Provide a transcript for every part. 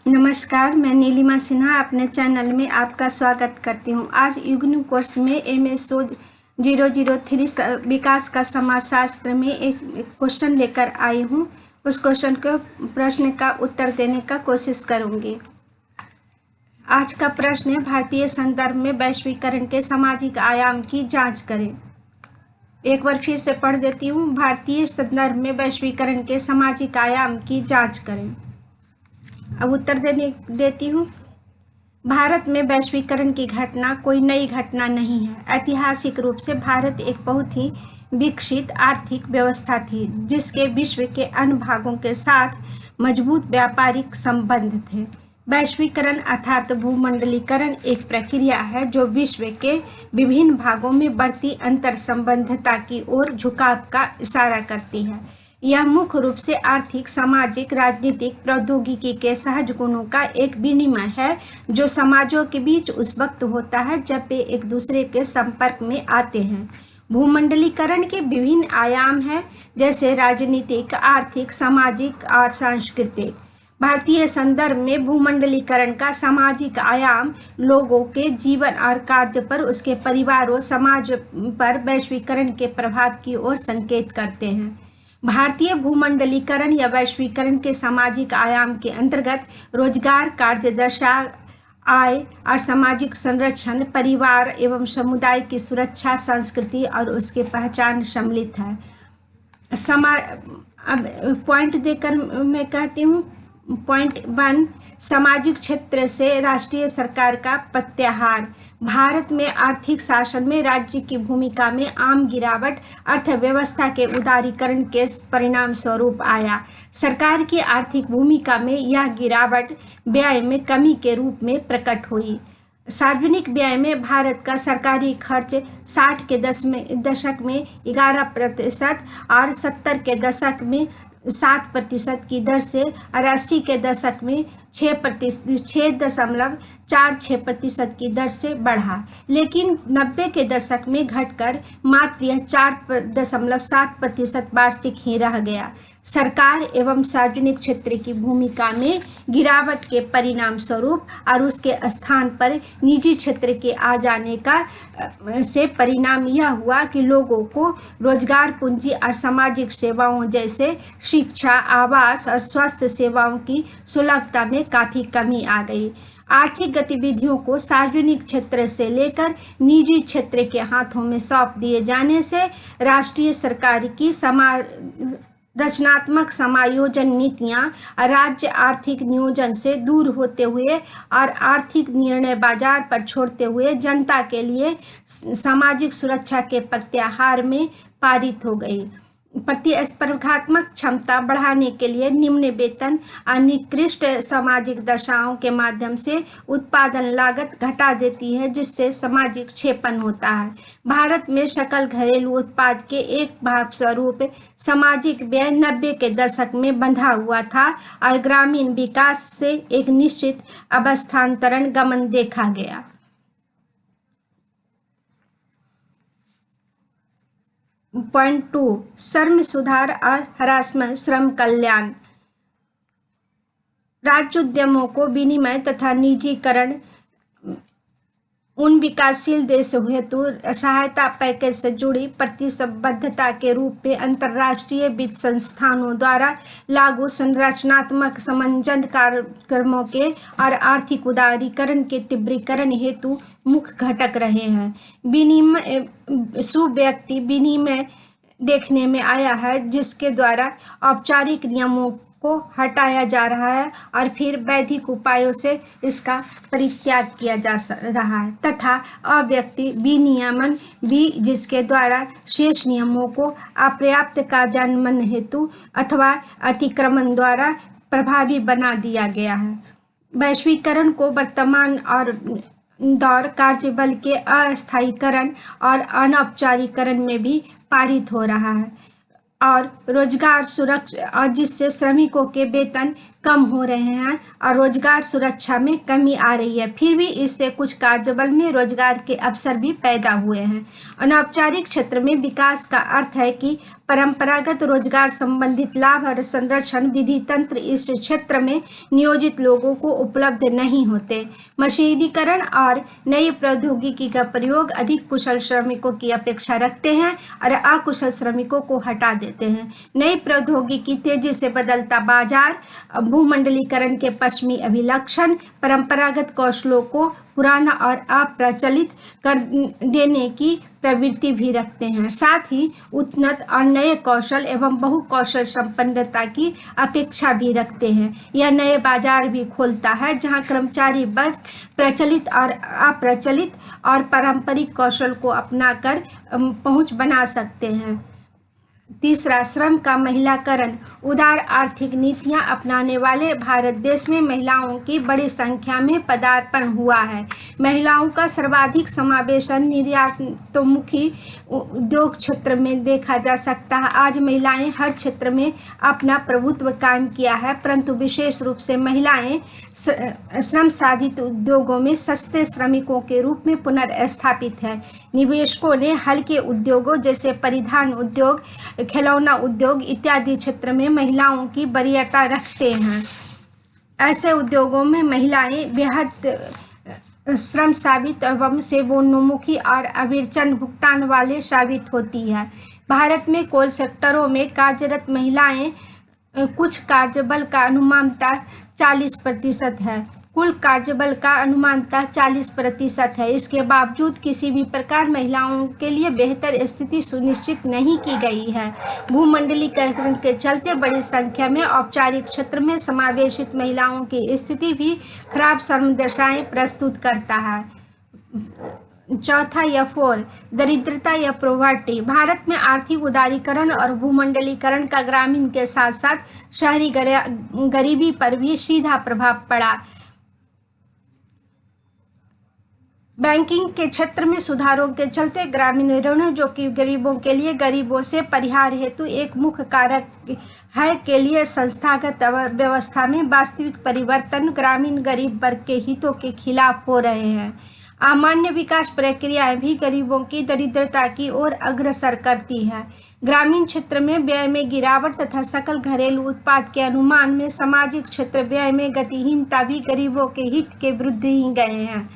नमस्कार, मैं नीलिमा सिन्हा अपने चैनल में आपका स्वागत करती हूँ। आज युग्म कोर्स में MSO 003 विकास का समाजशास्त्र में एक क्वेश्चन लेकर आई हूँ। उस क्वेश्चन को प्रश्न का उत्तर देने का कोशिश करूँगी। आज का प्रश्न है, भारतीय संदर्भ में वैश्वीकरण के सामाजिक आयाम की जांच करें। एक बार फिर से पढ़ देती हूँ। भारतीय संदर्भ में वैश्वीकरण के सामाजिक आयाम की जांच करें। अब उत्तर देती हूँ। भारत में वैश्वीकरण की घटना कोई नई घटना नहीं है। ऐतिहासिक रूप से भारत एक बहुत ही विकसित आर्थिक व्यवस्था थी, जिसके विश्व के अन्य भागों के साथ मजबूत व्यापारिक संबंध थे। वैश्वीकरण अर्थात भूमंडलीकरण एक प्रक्रिया है जो विश्व के विभिन्न भागों में बढ़ती अंतर संबंधता की ओर झुकाव का इशारा करती है। यह मुख्य रूप से आर्थिक, सामाजिक, राजनीतिक प्रौद्योगिकी के सहज गुणों का एक विनिमय है जो समाजों के बीच उस वक्त होता है जब वे एक दूसरे के संपर्क में आते हैं। भूमंडलीकरण के विभिन्न आयाम हैं, जैसे राजनीतिक, आर्थिक, सामाजिक और सांस्कृतिक। भारतीय संदर्भ में भूमंडलीकरण का सामाजिक आयाम लोगों के जीवन और कार्य पर, उसके परिवार और समाज पर वैश्वीकरण के प्रभाव की ओर संकेत करते हैं। भारतीय भूमंडलीकरण या वैश्वीकरण के सामाजिक आयाम के अंतर्गत रोजगार, कार्यदशा, आय और सामाजिक संरक्षण, परिवार एवं समुदाय की सुरक्षा, संस्कृति और उसकी पहचान सम्मिलित है। अब पॉइंट देकर मैं कहती हूँ। पॉइंट 1, सामाजिक क्षेत्र से राष्ट्रीय सरकार का प्रत्याहार। भारत में आर्थिक शासन में राज्य की भूमिका में आम गिरावट अर्थव्यवस्था के उदारीकरण के परिणाम स्वरूप आया। सरकार की आर्थिक भूमिका में यह गिरावट व्यय में कमी के रूप में प्रकट हुई। सार्वजनिक व्यय में भारत का सरकारी खर्च 60 के दशक में 11% और 70 के दशक में 7% की दर से और 80 के दशक में 6.46% की दर से बढ़ा, लेकिन 90 के दशक में घटकर मात्र 4.7% वार्षिक ही रह गया। सरकार एवं सार्वजनिक क्षेत्र की भूमिका में गिरावट के परिणाम स्वरूप और उसके स्थान पर निजी क्षेत्र के आ जाने का से परिणाम यह हुआ कि लोगों को रोजगार, पूंजी और सामाजिक सेवाओं जैसे शिक्षा, आवास और स्वास्थ्य सेवाओं की सुलभता में काफ़ी कमी आ गई। आर्थिक गतिविधियों को सार्वजनिक क्षेत्र से लेकर निजी क्षेत्र के हाथों में सौंप दिए जाने से राष्ट्रीय सरकार की रचनात्मक समायोजन नीतियां राज्य आर्थिक नियोजन से दूर होते हुए और आर्थिक निर्णय बाजार पर छोड़ते हुए जनता के लिए सामाजिक सुरक्षा के प्रत्याहार में पारित हो गई। प्रतिस्पर्धात्मक क्षमता बढ़ाने के लिए निम्न वेतन और निकृष्ट सामाजिक दशाओं के माध्यम से उत्पादन लागत घटा देती है, जिससे सामाजिक क्षेपण होता है। भारत में सकल घरेलू उत्पाद के एक भाग स्वरूप सामाजिक व्यय 90 के दशक में बंधा हुआ था और ग्रामीण विकास से एक निश्चित अवस्थांतरण गमन देखा गया। पॉइंट 2, श्रम सुधार और हरासमेंट श्रम कल्याण। राज्य उद्यमों को विनिमय तथा निजीकरण उन विकासशील देशों हेतु सहायता पैकेज से जुड़ी प्रतिबद्धता के रूप में अंतर्राष्ट्रीय वित्त संस्थानों द्वारा लागू संरचनात्मक समंजन कार्यक्रमों के और आर्थिक उदारीकरण के तीव्रीकरण हेतु मुख्य घटक रहे हैं। विनिमय सुव्यक्ति विनिमय देखने में आया है, जिसके द्वारा औपचारिक नियमों को हटाया जा रहा है और फिर वैधिक उपायों से इसका परित्याग किया जा रहा है, तथा अव्यक्ति विनियमन भी, जिसके द्वारा शेष नियमों को अपर्याप्त कार्यान्वयन हेतु अथवा अतिक्रमण द्वारा प्रभावी बना दिया गया है। वैश्वीकरण को वर्तमान और दौर कार्यबल के अस्थायीकरण और अनौपचारीकरण में भी पारित हो रहा है और रोजगार सुरक्षा, और जिससे श्रमिकों के वेतन कम हो रहे हैं और रोजगार सुरक्षा में कमी आ रही है। फिर भी इससे कुछ कार्यबल में रोजगार के अवसर भी पैदा हुए हैं। अनौपचारिक क्षेत्र में विकास का अर्थ है कि परंपरागत रोजगार संबंधित लाभ और संरक्षण विधि तंत्र इस क्षेत्र में नियोजित लोगों को उपलब्ध नहीं होते। मशीनीकरण और नई प्रौद्योगिकी का प्रयोग अधिक कुशल श्रमिकों की अपेक्षा रखते हैं और अकुशल श्रमिकों को हटा देते हैं। नई प्रौद्योगिकी, तेजी से बदलता बाजार, भूमंडलीकरण के पश्चिमी अभिलक्षण परंपरागत कौशलों को पुराना और अप्रचलित कर देने की प्रवृत्ति भी रखते हैं। साथ ही उन्नत और नए कौशल एवं बहुकौशल संपन्नता की अपेक्षा भी रखते हैं। यह नए बाजार भी खोलता है जहां कर्मचारी वर्ग प्रचलित और अप्रचलित और पारंपरिक कौशल को अपनाकर पहुंच बना सकते हैं। तीसरा, श्रम का महिलाकरण। उदार आर्थिक नीतियां अपनाने वाले भारत देश में महिलाओं की बड़ी संख्या में पदार्पण हुआ है। महिलाओं का सर्वाधिक समावेशन निर्यातोन्मुखी उद्योग क्षेत्र में देखा जा सकता है। आज महिलाएं हर क्षेत्र में अपना प्रभुत्व कायम किया है, परंतु विशेष रूप से महिलाएं श्रम साधित उद्योगों में सस्ते श्रमिकों के रूप में पुनर्स्थापित है। निवेशकों ने हल्के उद्योगों जैसे परिधान उद्योग, खिलौना उद्योग इत्यादि क्षेत्र में महिलाओं की वरीयता रखते हैं। ऐसे उद्योगों में महिलाएं बेहद श्रम साबित एवं सेवोन्मुखी और अविरचन भुगतान वाले साबित होती है। भारत में कोल सेक्टरों में कार्यरत महिलाएं कुछ कार्यबल का अनुमानतः 40% है। कुल कार्यबल का अनुमानतः 40% है। इसके बावजूद किसी भी प्रकार महिलाओं के लिए बेहतर स्थिति सुनिश्चित नहीं की गई है। भूमंडलीकरण के चलते बड़ी संख्या में औपचारिक क्षेत्र में समावेशित महिलाओं की स्थिति भी खराब श्रम दशाएं प्रस्तुत करता है। चौथा या 4, दरिद्रता या पॉवर्टी। भारत में आर्थिक उदारीकरण और भूमंडलीकरण का ग्रामीण के साथ साथ शहरी गरीबी पर भी सीधा प्रभाव पड़ा। बैंकिंग के क्षेत्र में सुधारों के चलते ग्रामीण ऋण, जो कि गरीबों के लिए गरीबों से परिहार हेतु एक मुख्य कारक है, के लिए संस्थागत व्यवस्था में वास्तविक परिवर्तन ग्रामीण गरीब वर्ग के हितों के खिलाफ हो रहे हैं। अमान्य विकास प्रक्रियाएं भी गरीबों की दरिद्रता की ओर अग्रसर करती है। ग्रामीण क्षेत्र में व्यय में गिरावट तथा सकल घरेलू उत्पाद के अनुमान में सामाजिक क्षेत्र व्यय में गतिहीनता भी गरीबों के हित के विरुद्ध ही गए हैं।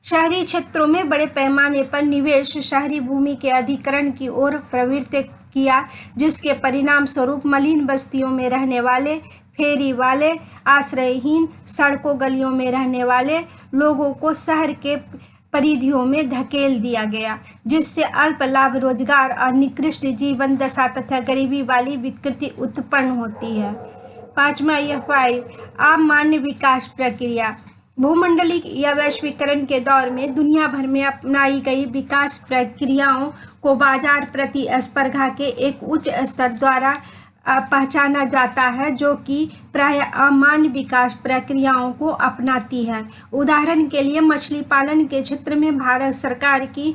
शहरी क्षेत्रों में बड़े पैमाने पर निवेश शहरी भूमि के अधिग्रहण की ओर प्रवृत्त किया, जिसके परिणाम स्वरूप मलिन बस्तियों में रहने वाले, फेरी वाले, आश्रयहीन, सड़कों गलियों में रहने वाले लोगों को शहर के परिधियों में धकेल दिया गया, जिससे अल्प लाभ रोजगार और निकृष्ट जीवन दशा तथा गरीबी वाली विकृति उत्पन्न होती है। 5वां यह 5, अमान्य विकास प्रक्रिया। भूमंडलीय या वैश्वीकरण के दौर में दुनिया भर में अपनाई गई विकास प्रक्रियाओं को बाजार प्रतिस्पर्धा के एक उच्च स्तर द्वारा पहचाना जाता है, जो कि प्राय अमान्य विकास प्रक्रियाओं को अपनाती है। उदाहरण के लिए मछली पालन के क्षेत्र में भारत सरकार की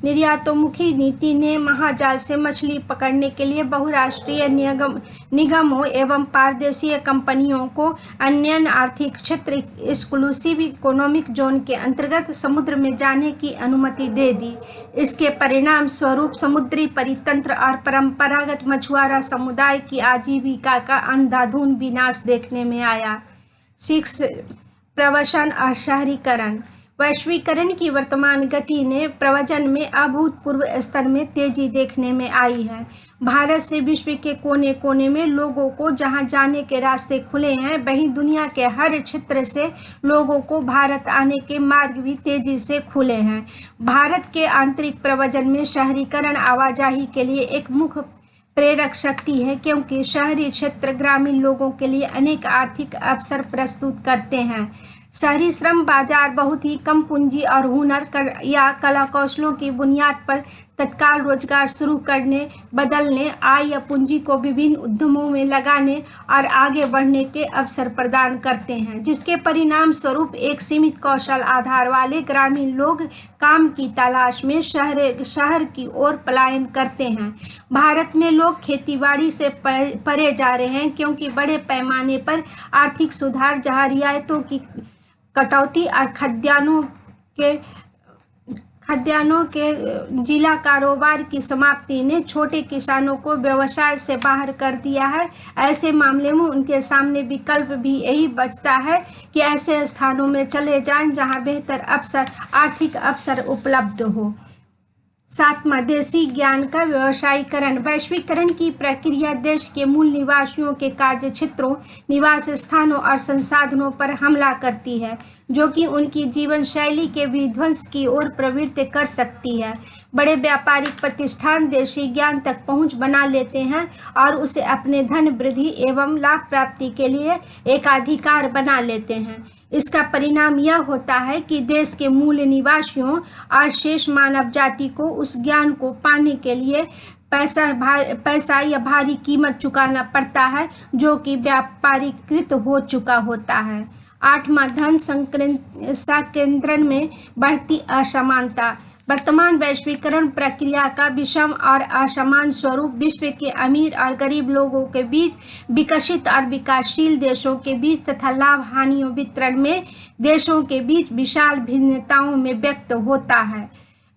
निर्यातोन्मुखी नीति ने महाजाल से मछली पकड़ने के लिए बहुराष्ट्रीय निगमों एवं पारदेशीय कंपनियों को अन्य आर्थिक क्षेत्र एक्सक्लूसिव इकोनॉमिक जोन के अंतर्गत समुद्र में जाने की अनुमति दे दी। इसके परिणाम स्वरूप समुद्री परितंत्र और परंपरागत मछुआरा समुदाय की आजीविका का अंधाधुंध विनाश देखने में आया। 6, प्रवसन और शहरीकरण। वैश्वीकरण की वर्तमान गति ने प्रवसन में अभूतपूर्व स्तर में तेजी देखने में आई है। भारत से विश्व के कोने कोने में लोगों को जहां जाने के रास्ते खुले हैं, वहीं दुनिया के हर क्षेत्र से लोगों को भारत आने के मार्ग भी तेजी से खुले हैं। भारत के आंतरिक प्रवसन में शहरीकरण आवाजाही के लिए एक मुख्य प्रेरक शक्ति है, क्योंकि शहरी क्षेत्र ग्रामीण लोगों के लिए अनेक आर्थिक अवसर प्रस्तुत करते हैं। शहरी श्रम बाजार बहुत ही कम पूंजी और हुनर या कला कौशलों की बुनियाद पर तत्काल रोजगार शुरू करने, बदलने, आय या पूंजी को विभिन्न उद्यमों में लगाने और आगे बढ़ने के अवसर प्रदान करते हैं, जिसके परिणाम स्वरूप एक सीमित कौशल आधार वाले ग्रामीण लोग काम की तलाश में शहर की ओर पलायन करते हैं। भारत में लोग खेतीबाड़ी से परे जा रहे हैं, क्योंकि बड़े पैमाने पर आर्थिक सुधार, जहां रियायतों की कटौती और खाद्यान्नों के खाद्यान्नों के जिला कारोबार की समाप्ति ने छोटे किसानों को व्यवसाय से बाहर कर दिया है। ऐसे मामले में उनके सामने विकल्प भी यही बचता है कि ऐसे स्थानों में चले जाएं जहां बेहतर आर्थिक अवसर उपलब्ध हो। 7वां, देशी ज्ञान का व्यवसायीकरण। वैश्वीकरण की प्रक्रिया देश के मूल निवासियों के कार्य क्षेत्रों, निवास स्थानों और संसाधनों पर हमला करती है, जो कि उनकी जीवन शैली के विध्वंस की ओर प्रवृत्त कर सकती है। बड़े व्यापारिक प्रतिष्ठान देशी ज्ञान तक पहुंच बना लेते हैं और उसे अपने धन वृद्धि एवं लाभ प्राप्ति के लिए एकाधिकार बना लेते हैं। इसका परिणाम यह होता है कि देश के मूल निवासियों और शेष मानव जाति को उस ज्ञान को पाने के लिए पैसा या भारी कीमत चुकाना पड़ता है, जो कि व्यापारीकृत हो चुका होता है। 8वां, धन संकेंद्रण में बढ़ती असमानता। वर्तमान वैश्वीकरण प्रक्रिया का विषम और असमान स्वरूप विश्व के अमीर और गरीब लोगों के बीच, विकसित और विकासशील देशों के बीच तथा लाभ हानि वितरण में देशों के बीच विशाल भिन्नताओं में व्यक्त होता है।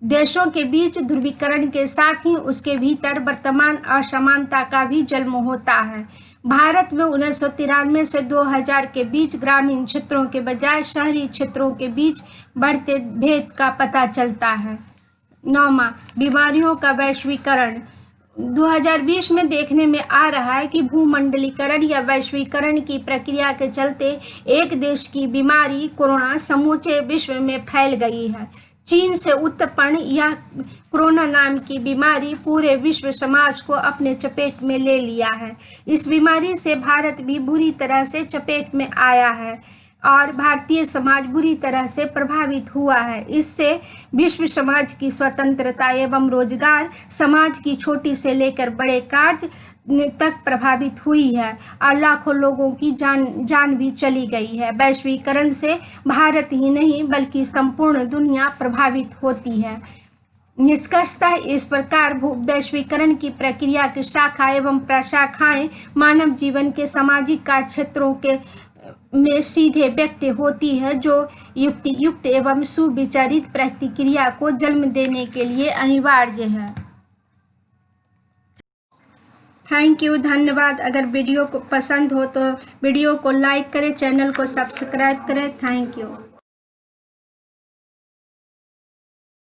देशों के बीच ध्रुवीकरण के साथ ही उसके भीतर वर्तमान असमानता का भी जन्म होता है। भारत में 1993 से 2000 के बीच ग्रामीण क्षेत्रों के बजाय शहरी क्षेत्रों के बीच बढ़ते भेद का पता चलता है। 9वां, बीमारियों का वैश्वीकरण। 2020 में देखने में आ रहा है कि भूमंडलीकरण या वैश्वीकरण की प्रक्रिया के चलते एक देश की बीमारी कोरोना समूचे विश्व में फैल गई है। चीन से उत्पन्न यह कोरोना नाम की बीमारी पूरे विश्व समाज को अपने चपेट में ले लिया है। इस बीमारी से भारत भी बुरी तरह से चपेट में आया है और भारतीय समाज बुरी तरह से प्रभावित हुआ है। इससे विश्व समाज की स्वतंत्रता एवं रोजगार, समाज की छोटी से लेकर बड़े कार्य तक प्रभावित हुई है और लाखों लोगों की जान भी चली गई है। वैश्वीकरण से भारत ही नहीं बल्कि संपूर्ण दुनिया प्रभावित होती है। निष्कर्षतः इस प्रकार वैश्वीकरण की प्रक्रिया की शाखा एवं प्रशाखाएं मानव जीवन के सामाजिक कार्य क्षेत्रों के में सीधे व्यक्त होती है, जो युक्त एवं सुविचारित प्रतिक्रिया को जन्म देने के लिए अनिवार्य है। थैंक यू, धन्यवाद। अगर वीडियो को पसंद हो तो वीडियो को लाइक करें, चैनल को सब्सक्राइब करें। Thank you.